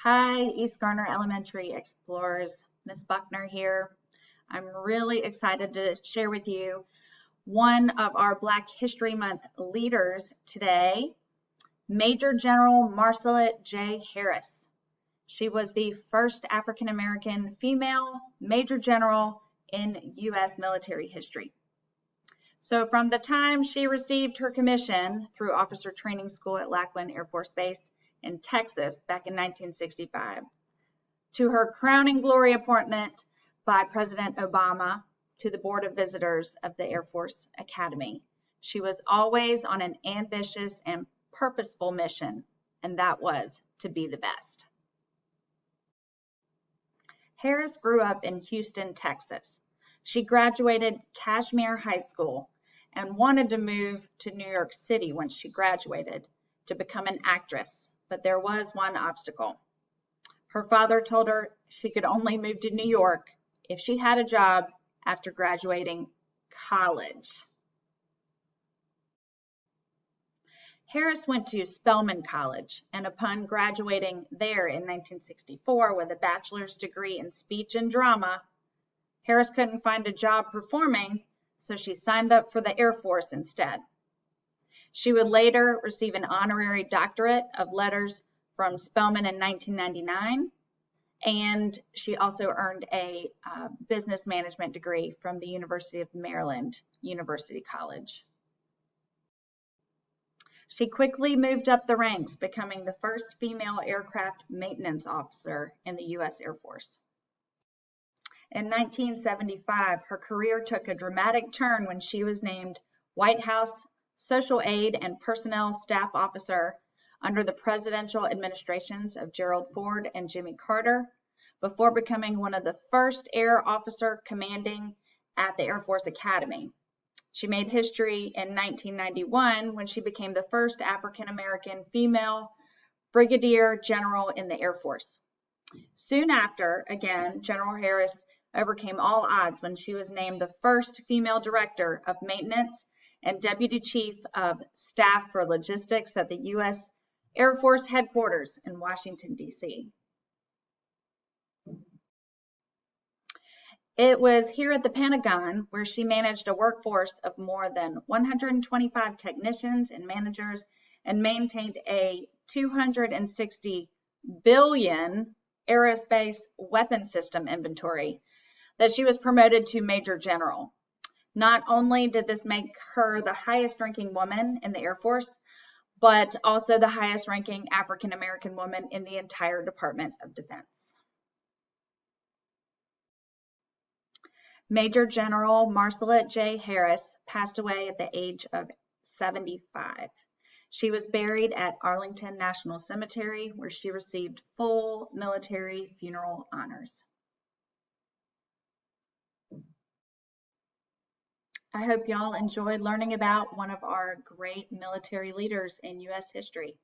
Hi, East Garner Elementary Explorers. Miss Buckner here. I'm really excited to share with you one of our Black History Month leaders today, Major General Marcelite J. Harris. She was the first African American female Major General in U.S. military history. So from the time she received her commission through Officer Training School at Lackland Air Force Base in Texas back in 1965, to her crowning glory appointment by President Obama to the Board of Visitors of the Air Force Academy, she was always on an ambitious and purposeful mission, and that was to be the best. Harris grew up in Houston, Texas. She graduated Kashmere High School and wanted to move to New York City when she graduated to become an actress, but there was one obstacle. Her father told her she could only move to New York if she had a job after graduating college. Harris went to Spelman College, and upon graduating there in 1964 with a bachelor's degree in speech and drama, Harris couldn't find a job performing, so she signed up for the Air Force instead. She would later receive an honorary doctorate of letters from Spelman in 1999, and she also earned a business management degree from the University of Maryland University College. She quickly moved up the ranks, becoming the first female aircraft maintenance officer in the U.S. Air Force. In 1975, her career took a dramatic turn when she was named White House Social Aid and Personnel Staff Officer under the presidential administrations of Gerald Ford and Jimmy Carter, before becoming one of the first air officer commanding at the Air Force Academy. She made history in 1991 when she became the first African American female brigadier general in the Air Force. Soon after, again, General Harris overcame all odds when she was named the first female director of maintenance and deputy chief of staff for logistics at the U.S. Air Force headquarters in Washington, D.C. It was here at the Pentagon where she managed a workforce of more than 125 technicians and managers and maintained a $260 billion aerospace weapon system inventory that she was promoted to Major General. Not only did this make her the highest ranking woman in the Air Force, but also the highest ranking African American woman in the entire Department of Defense. Major General Marcelite J. Harris passed away at the age of 75. She was buried at Arlington National Cemetery, where she received full military funeral honors. I hope y'all enjoyed learning about one of our great military leaders in U.S. history.